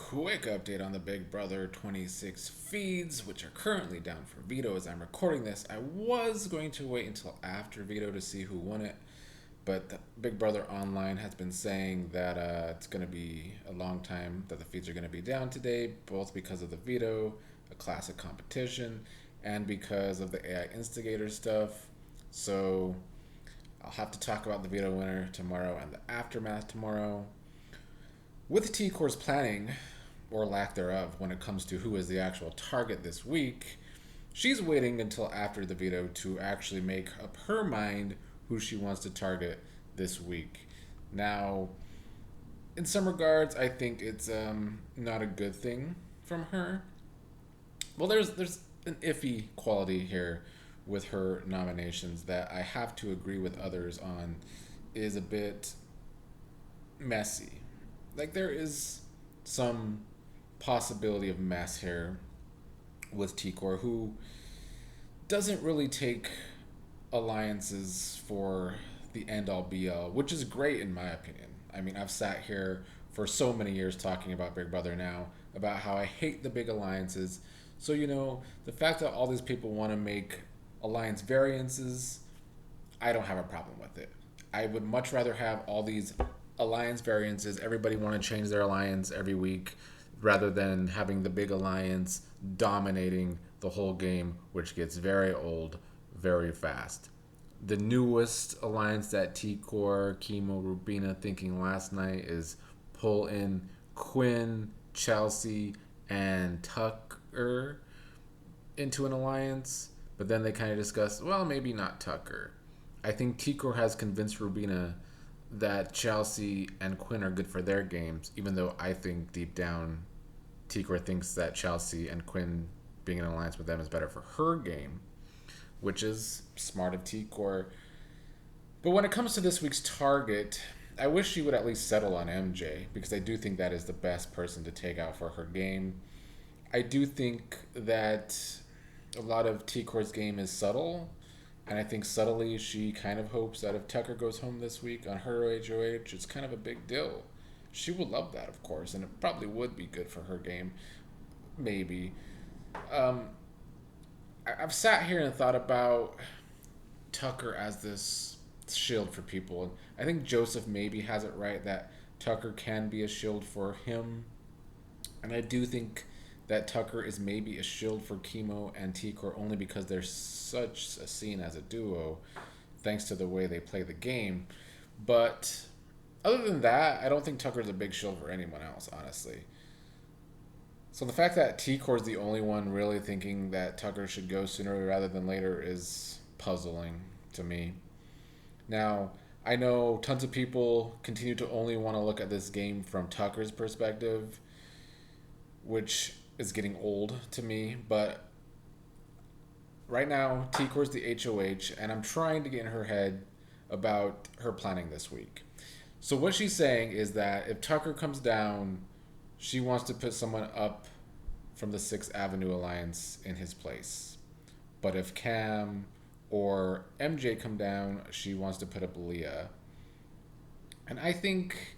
quick update on the Big Brother 26 feeds, which are currently down for veto as I'm recording this. I was going to wait until after veto to see who won it, but the Big Brother Online has been saying that it's going to be a long time that the feeds are going to be down today, both because of the veto, a classic competition, and because of the AI instigator stuff. So I'll have to talk about the veto winner tomorrow and the aftermath tomorrow. With T-Core's planning, or lack thereof, when it comes to who is the actual target this week, she's waiting until after the veto to actually make up her mind who she wants to target this week. Now, in some regards, I think it's not a good thing from her. Well, there's an iffy quality here with her nominations that I have to agree with others on is a bit messy. Like there is some possibility of mess here with Tikor, who doesn't really take alliances for the end all be all, which is great in my opinion. I mean, I've sat here for so many years talking about Big Brother now, about how I hate the big alliances. So, the fact that all these people want to make alliance variances, I don't have a problem with it. I would much rather have all these alliance variances, everybody want to change their alliance every week, rather than having the big alliance dominating the whole game, which gets very old very fast. The newest alliance that T-Core, Kimo, Rubina thinking last night is pull in Quinn, Chelsea, and Tucker into an alliance, but then they kind of discuss, well, maybe not Tucker. I think T-Core has convinced Rubina that Chelsea and Quinn are good for their games, even though I think deep down Tikor thinks that Chelsea and Quinn being in an alliance with them is better for her game, which is smart of Tikor. But when it comes to this week's target, I wish she would at least settle on MJ because I do think that is the best person to take out for her game. I do think that a lot of Tikor's game is subtle, and I think subtly she kind of hopes that if Tucker goes home this week on her HOH, it's kind of a big deal. She would love that, of course, and it probably would be good for her game. Maybe. Um, I've sat here and thought about Tucker as this shield for people. And I think Joseph maybe has it right that Tucker can be a shield for him. And I do think that Tucker is maybe a shield for Kimo and T-Core only because they're such a scene as a duo, thanks to the way they play the game. But other than that, I don't think Tucker's a big shield for anyone else, honestly. So the fact that T-Core is the only one really thinking that Tucker should go sooner rather than later is puzzling to me. Now, I know tons of people continue to only want to look at this game from Tucker's perspective, which is getting old to me, but right now, T-Core's the HOH, and I'm trying to get in her head about her planning this week. So what she's saying is that if Tucker comes down, she wants to put someone up from the 6th Avenue Alliance in his place. But if Cam or MJ come down, she wants to put up Leah. And I think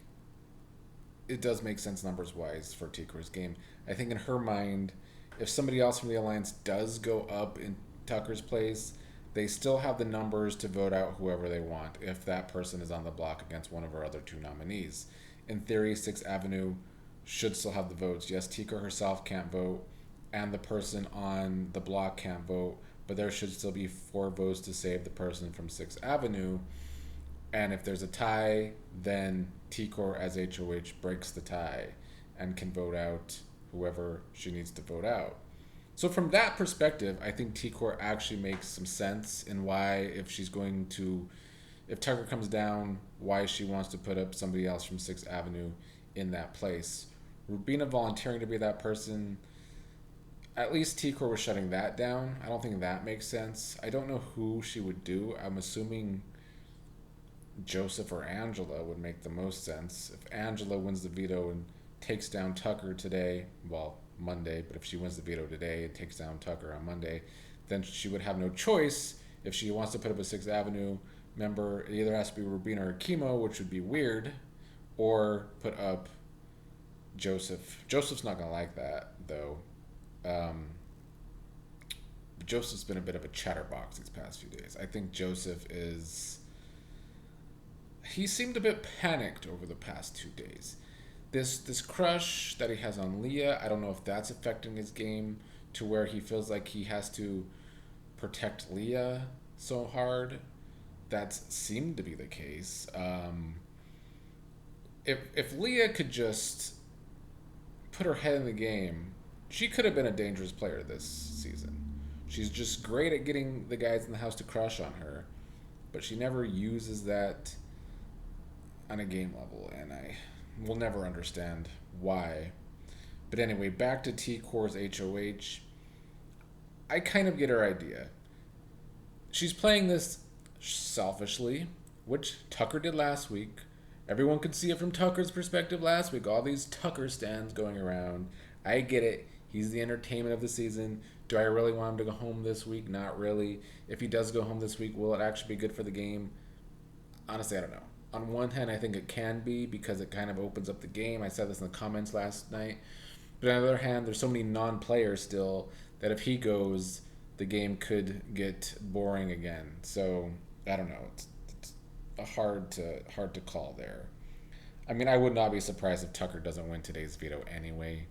it does make sense numbers wise for T-Core's game. I think in her mind, if somebody else from the Alliance does go up in Tucker's place, they still have the numbers to vote out whoever they want if that person is on the block against one of our other two nominees. In theory, 6th Avenue should still have the votes. Yes, Tika herself can't vote, and the person on the block can't vote, but there should still be 4 votes to save the person from 6th Avenue. And if there's a tie, then T-Core as HOH breaks the tie and can vote out whoever she needs to vote out. So from that perspective, I think T-Core actually makes some sense in why, if Tucker comes down, why she wants to put up somebody else from 6th Avenue in that place. Rubina volunteering to be that person, at least T-Core was shutting that down. I don't think that makes sense. I don't know who she would do. I'm assuming Joseph or Angela would make the most sense. If Angela wins the veto and takes down Tucker today, well, Monday, but if she wins the veto today and takes down Tucker on Monday, then she would have no choice. If she wants to put up a 6th Avenue member, it either has to be Rubina or Kimo, which would be weird, or put up Joseph. Joseph's not gonna like that though. Um, Joseph's been a bit of a chatterbox these past few days. I think Joseph is. He seemed a bit panicked over the past 2 days. This crush that he has on Leah, I don't know if that's affecting his game to where he feels like he has to protect Leah so hard. That seemed to be the case. If Leah could just put her head in the game, she could have been a dangerous player this season. She's just great at getting the guys in the house to crush on her, but she never uses that on a game level, and I will never understand why. But anyway, back to T Core's HOH. I kind of get her idea. She's playing this selfishly, which Tucker did last week. Everyone could see it from Tucker's perspective last week. All these Tucker stands going around. I get it. He's the entertainment of the season. Do I really want him to go home this week? Not really. If he does go home this week, will it actually be good for the game? Honestly, I don't know. On one hand, I think it can be because it kind of opens up the game. I said this in the comments last night. But on the other hand, there's so many non-players still that if he goes, the game could get boring again. So I don't know. It's a hard to call there. I mean, I would not be surprised if Tucker doesn't win today's veto anyway.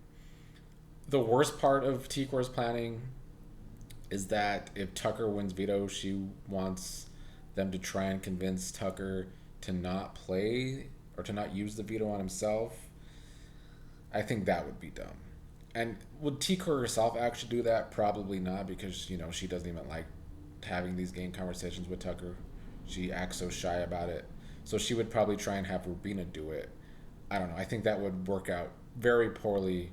The worst part of T-Core's planning is that if Tucker wins veto, she wants them to try and convince Tucker to not play or to not use the veto on himself. I think that would be dumb. And would T-Core herself actually do that? Probably not, because, she doesn't even like having these game conversations with Tucker. She acts so shy about it. So she would probably try and have Rubina do it. I don't know. I think that would work out very poorly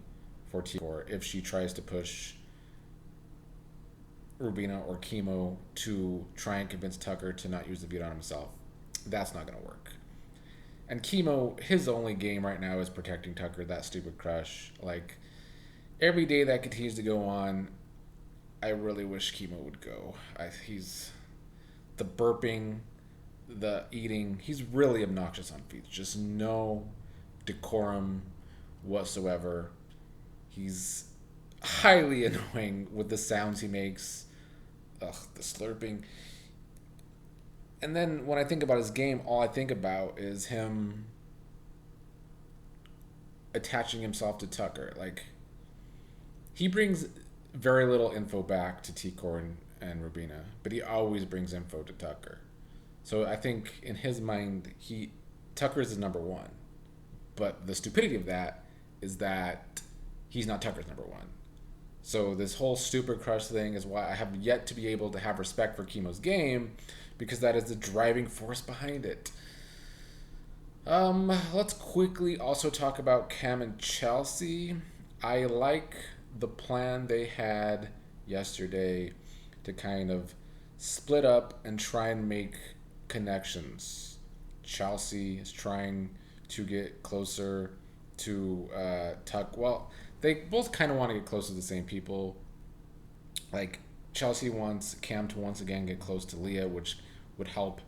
for T4 if she tries to push Rubina or Kimo to try and convince Tucker to not use the veto on himself. That's not going to work. And Kimo, his only game right now is protecting Tucker, that stupid crush. Like, every day that continues to go on, I really wish Kimo would go. He's the burping, the eating. He's really obnoxious on feeds. Just no decorum whatsoever. He's highly annoying with the sounds he makes. Ugh, the slurping. And then when I think about his game, all I think about is him attaching himself to Tucker. Like, he brings very little info back to T-Core and Rubina, but he always brings info to Tucker. So I think in his mind, Tucker is his number one. But the stupidity of that is that he's not Tucker's number one. So this whole stupid crush thing is why I have yet to be able to have respect for Kimo's game, because that is the driving force behind it. Let's quickly also talk about Cam and Chelsea. I like the plan they had yesterday to kind of split up and try and make connections. Chelsea is trying to get closer to Tuck. Well, they both kind of want to get close to the same people. Like, Chelsea wants Cam to once again get close to Leah, which would help,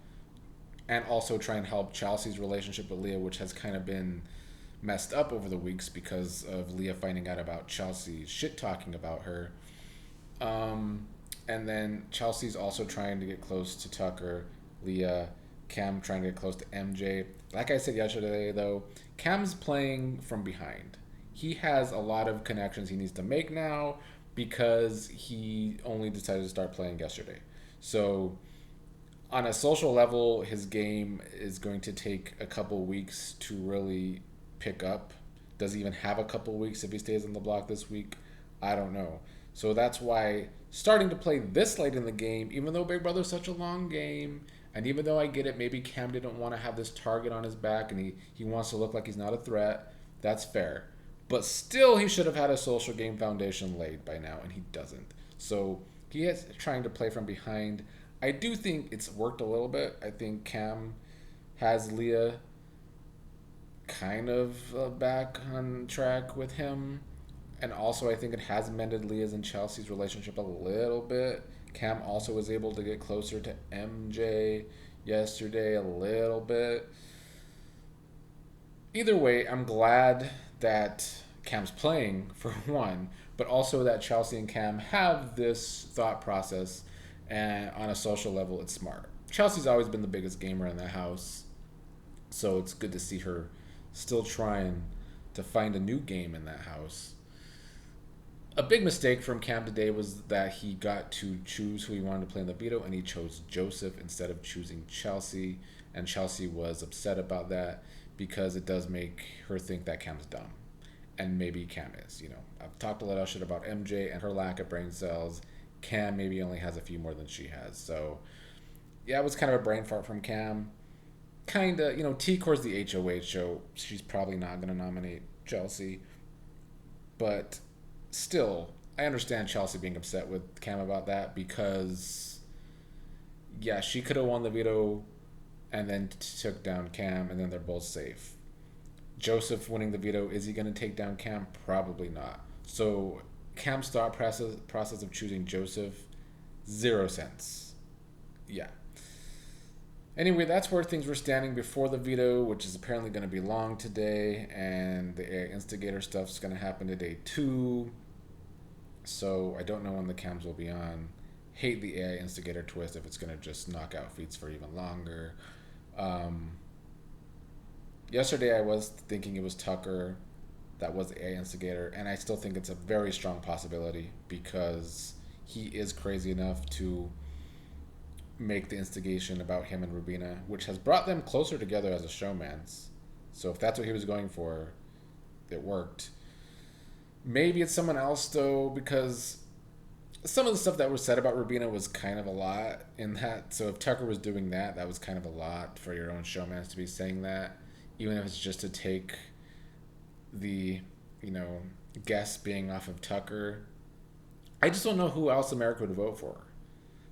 and also try and help Chelsea's relationship with Leah, which has kind of been messed up over the weeks because of Leah finding out about Chelsea shit talking about her. And then Chelsea's also trying to get close to Tucker, Leah, Cam trying to get close to MJ. Like I said yesterday, though, Cam's playing from behind. He has a lot of connections he needs to make now because he only decided to start playing yesterday. So on a social level, his game is going to take a couple weeks to really pick up. Does he even have a couple weeks if he stays on the block this week? I don't know. So that's why starting to play this late in the game, even though Big Brother's such a long game, and even though I get it, maybe Cam didn't want to have this target on his back and he wants to look like he's not a threat, that's fair. But still, he should have had a social game foundation laid by now, and he doesn't. So he is trying to play from behind. I do think it's worked a little bit. I think Cam has Leah kind of back on track with him. And also, I think it has mended Leah's and Chelsea's relationship a little bit. Cam also was able to get closer to MJ yesterday a little bit. Either way, I'm glad that Cam's playing, for one, but also that Chelsea and Cam have this thought process, and on a social level, it's smart. Chelsea's always been the biggest gamer in the house, so it's good to see her still trying to find a new game in that house. A big mistake from Cam today was that he got to choose who he wanted to play in the veto, and he chose Joseph instead of choosing Chelsea. And Chelsea was upset about that because it does make her think that Cam's dumb. And maybe Cam is. I've talked a lot of shit about MJ and her lack of brain cells. Cam maybe only has a few more than she has. So, yeah, it was kind of a brain fart from Cam. Kind of, T-Core's the HOH, so she's probably not going to nominate Chelsea. But still, I understand Chelsea being upset with Cam about that because, yeah, she could have won the veto and then took down Cam, and then they're both safe. Joseph winning the veto, is he going to take down Cam? Probably not. So Cam's thought process of choosing Joseph, 0 cents. Yeah. Anyway, that's where things were standing before the veto, which is apparently going to be long today, and the AI instigator stuff's going to happen today too. So I don't know when the cams will be on. Hate the AI instigator twist if it's going to just knock out feeds for even longer. Yesterday I was thinking it was Tucker that was the AI instigator, and I still think it's a very strong possibility because he is crazy enough to make the instigation about him and Rubina, which has brought them closer together as a showmance. So if that's what he was going for, it worked. Maybe it's someone else though, because some of the stuff that was said about Rubina was kind of a lot in that. So if Tucker was doing that, that was kind of a lot for your own showmans to be saying that, even if it's just to take the, guess being off of Tucker. I just don't know who else America would vote for.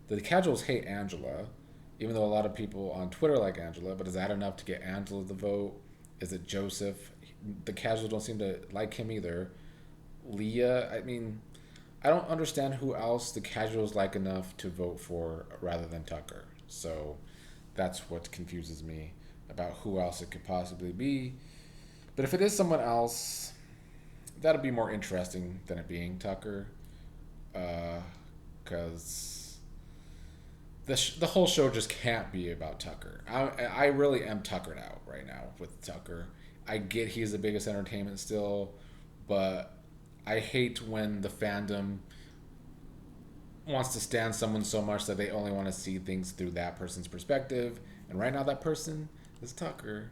The casuals hate Angela, even though a lot of people on Twitter like Angela, but is that enough to get Angela the vote? Is it Joseph? The casuals don't seem to like him either. Leah, I don't understand who else the casuals like enough to vote for rather than Tucker. So that's what confuses me about who else it could possibly be. But if it is someone else, that'll be more interesting than it being Tucker. Because the whole show just can't be about Tucker. I really am tuckered out right now with Tucker. I get he's the biggest entertainment still, but I hate when the fandom wants to stand someone so much that they only want to see things through that person's perspective. And right now that person is Tucker.